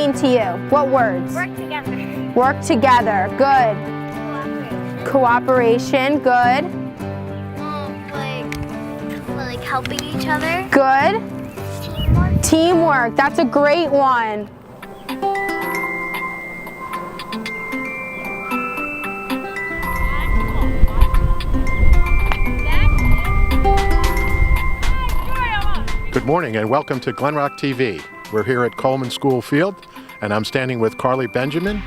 mean to you? What words? Work together. Work together. Good. Cooperation. Good. Like helping each other. Good. Teamwork. Teamwork. That's a great one. Good morning and welcome to Glen Rock TV. We're here at Coleman School Field and I'm standing with Carly Benjamin,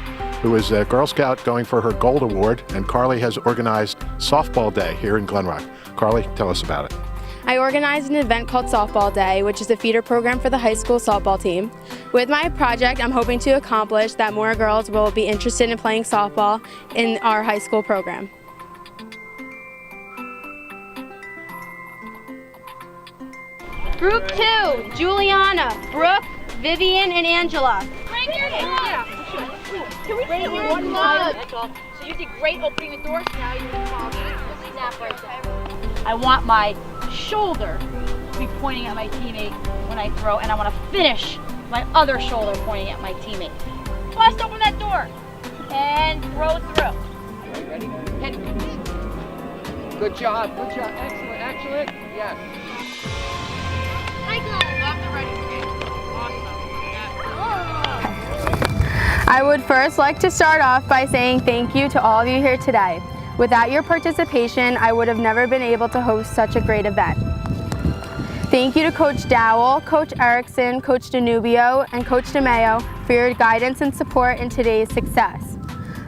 who is a Girl Scout going for her Gold Award, and Carly has organized Softball Day here in Glen Rock. Carly, tell us about it. I organized an event called Softball Day, which is a feeder program for the high school softball team. With my project, I'm hoping to accomplish that more girls will be interested in playing softball in our high school program. Group 2, Juliana, Brooke, Vivian, and Angela. Right here, Can we right here? One mug. That's all. So you did great opening the doors. Now you can follow the snap right there. I want my shoulder to be pointing at my teammate when I throw, and I want to finish my other shoulder pointing at my teammate. Bust open that door and throw through. Ready? Hit. Good job. Good job. Excellent. Excellent. Yes. I would first like to start off by saying thank you to all of you here today. Without your participation, I would have never been able to host such a great event. Thank you to Coach Dowell, Coach Erickson, Coach Danubio, and Coach DeMayo for your guidance and support in today's success.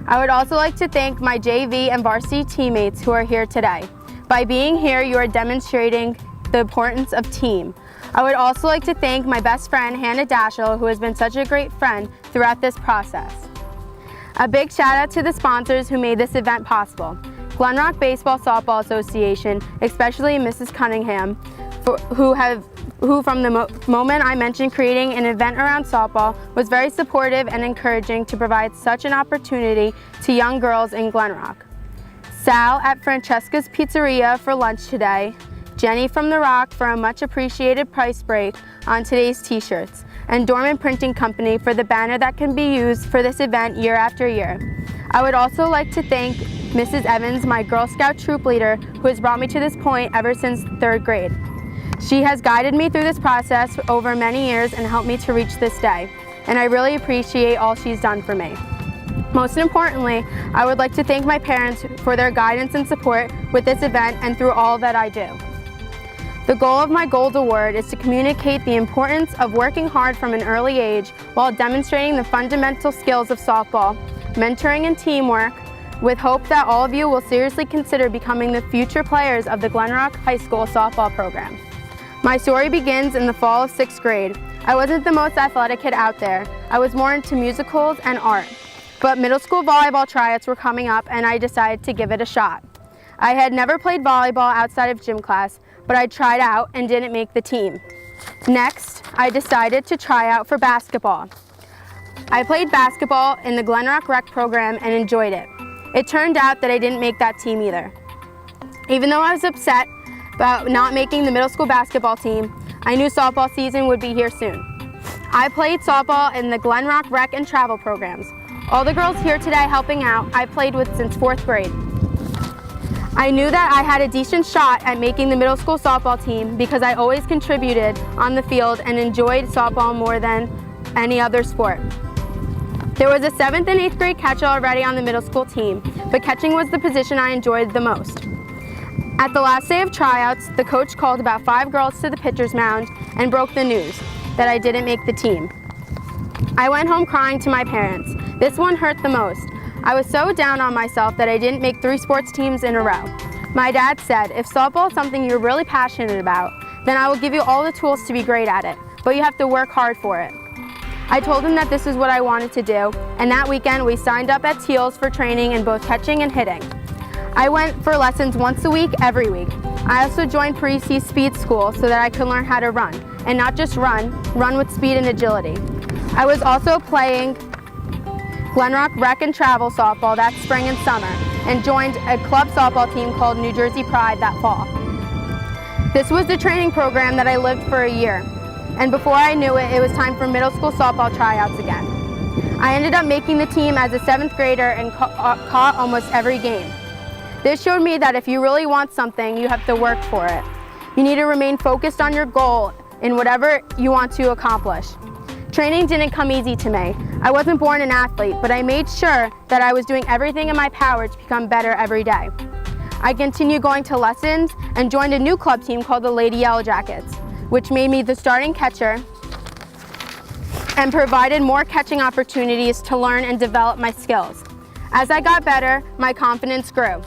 I would also like to thank my JV and varsity teammates who are here today. By being here, you are demonstrating the importance of team. I would also like to thank my best friend, Hannah Dashel, who has been such a great friend throughout this process. A big shout out to the sponsors who made this event possible. Glen Rock Baseball Softball Association, especially Mrs. Cunningham, who from the moment I mentioned creating an event around softball was very supportive and encouraging to provide such an opportunity to young girls in Glen Rock. Sal at Francesca's Pizzeria for lunch today, Jenny from The Rock for a much appreciated price break on today's t-shirts, and Dohrman Printing Company for the banner that can be used for this event year after year. I would also like to thank Mrs. Evans, my Girl Scout troop leader, who has brought me to this point ever since 3rd grade. She has guided me through this process over many years and helped me to reach this day, and I really appreciate all she's done for me. Most importantly, I would like to thank my parents for their guidance and support with this event and through all that I do. The goal of my Gold Award is to communicate the importance of working hard from an early age while demonstrating the fundamental skills of softball, mentoring and teamwork, with hope that all of you will seriously consider becoming the future players of the Glen Rock High School softball program. My story begins in the fall of 6th grade. I wasn't the most athletic kid out there. I was more into musicals and art. But middle school volleyball tryouts were coming up and I decided to give it a shot. I had never played volleyball outside of gym class, but I tried out and didn't make the team. Next, I decided to try out for basketball. I played basketball in the Glen Rock Rec program and enjoyed it. It turned out that I didn't make that team either. Even though I was upset about not making the middle school basketball team, I knew softball season would be here soon. I played softball in the Glen Rock Rec and Travel programs. All the girls here today helping out, I played with since 4th grade. I knew that I had a decent shot at making the middle school softball team because I always contributed on the field and enjoyed softball more than any other sport. There was a 7th and 8th grade catcher already on the middle school team, but catching was the position I enjoyed the most. At the last day of tryouts, the coach called about 5 girls to the pitcher's mound and broke the news that I didn't make the team. I went home crying to my parents. This one hurt the most. I was so down on myself that I didn't make 3 sports teams in a row. My dad said, if softball is something you're really passionate about, then I will give you all the tools to be great at it, but you have to work hard for it. I told him that this is what I wanted to do, and that weekend we signed up at Teals for training in both catching and hitting. I went for lessons once a week, every week. I also joined pre-C speed school so that I could learn how to run, and not just run with speed and agility. I was also playing Glen Rock Rec and Travel softball that spring and summer, and joined a club softball team called New Jersey Pride that fall. This was the training program that I lived for a year, and before I knew it, it was time for middle school softball tryouts again. I ended up making the team as a 7th grader and caught almost every game. This showed me that if you really want something, you have to work for it. You need to remain focused on your goal in whatever you want to accomplish. Training didn't come easy to me. I wasn't born an athlete, but I made sure that I was doing everything in my power to become better every day. I continued going to lessons and joined a new club team called the Lady Yellow Jackets, which made me the starting catcher and provided more catching opportunities to learn and develop my skills. As I got better, my confidence grew.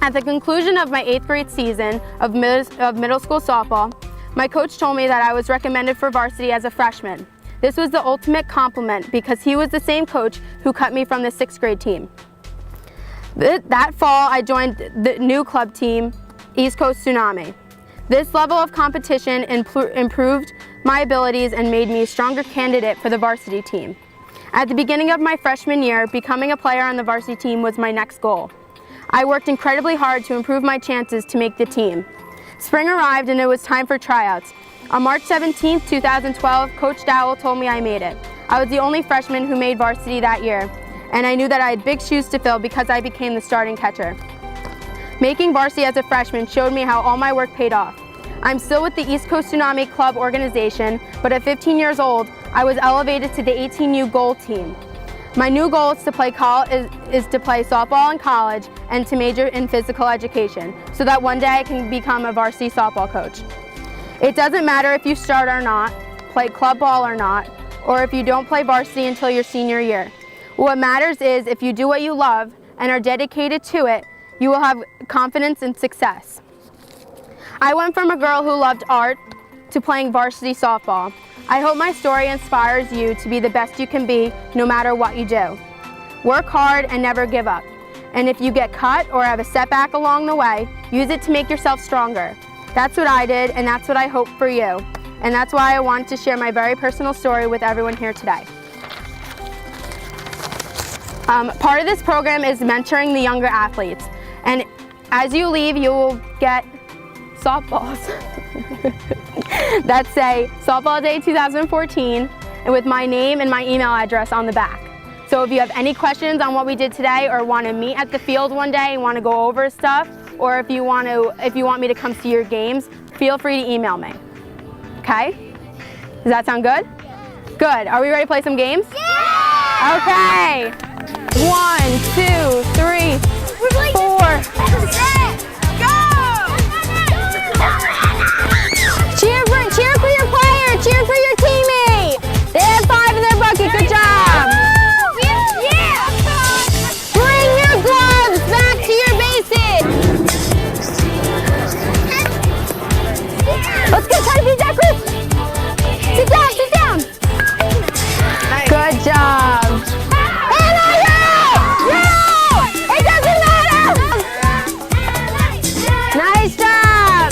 At the conclusion of my 8th grade season of middle school softball, my coach told me that I was recommended for varsity as a freshman. This was the ultimate compliment because he was the same coach who cut me from the 6th grade team. That fall, I joined the new club team, East Coast Tsunami. This level of competition improved my abilities and made me a stronger candidate for the varsity team. At the beginning of my freshman year, becoming a player on the varsity team was my next goal. I worked incredibly hard to improve my chances to make the team. Spring arrived and it was time for tryouts. On March 17, 2012, Coach Dowell told me I made it. I was the only freshman who made varsity that year, and I knew that I had big shoes to fill because I became the starting catcher. Making varsity as a freshman showed me how all my work paid off. I'm still with the East Coast Tsunami Club organization, but at 15 years old, I was elevated to the 18U goal team. My new goal is to play softball in college and to major in physical education so that one day I can become a varsity softball coach. It doesn't matter if you start or not, play club ball or not, or if you don't play varsity until your senior year. What matters is if you do what you love and are dedicated to it, you will have confidence and success. I went from a girl who loved art to playing varsity softball. I hope my story inspires you to be the best you can be no matter what you do. Work hard and never give up. And if you get cut or have a setback along the way, use it to make yourself stronger. That's what I did, and that's what I hope for you. And that's why I wanted to share my very personal story with everyone here today. Part of this program is mentoring the younger athletes. And as you leave, you will get softballs that say Softball Day 2014 and with my name and my email address on the back. So if you have any questions on what we did today or want to meet at the field one day and want to go over stuff, or if you want me to come see your games, feel free to email me. Okay? Does that sound good? Good. Are we ready to play some games? Yeah! Okay. 1, 2, 3, 4. Cheer for your player. Cheer for your teammate. They have 5 in their bucket. Good job. Yeah. Bring your gloves back to your bases. Let's go try to beat that group. Sit down, sit down. Good job. And I go! No! It doesn't matter! Nice job!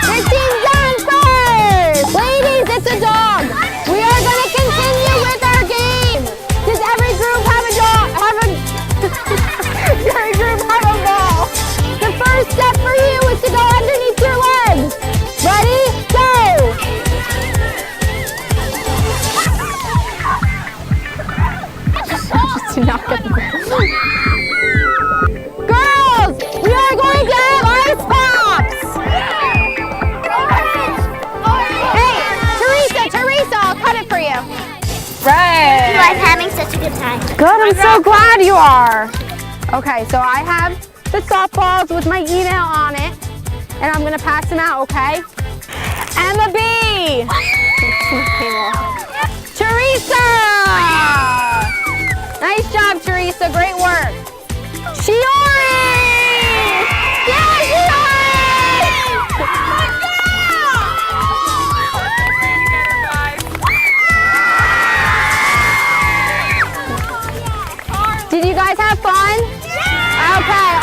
15's done first! Ladies, it's a dog. We are going to continue with our game. Does every group have a dog? Every group have a ball. The first step for you is to go underneath your legs. Ready? Go! Just do not get the ball. Girls, we are going to have ice pops. Hey, Teresa, I'll cut it for you. Right. You guys having such a good time. Good, I'm so glad you are. Okay, so I have the softballs with my email on it, and I'm gonna pass them out, okay? Emma B. Teresa. Nice job, Teresa, great work. Shiori. Yeah, Shiori. Did you guys have fun? Yeah! Okay,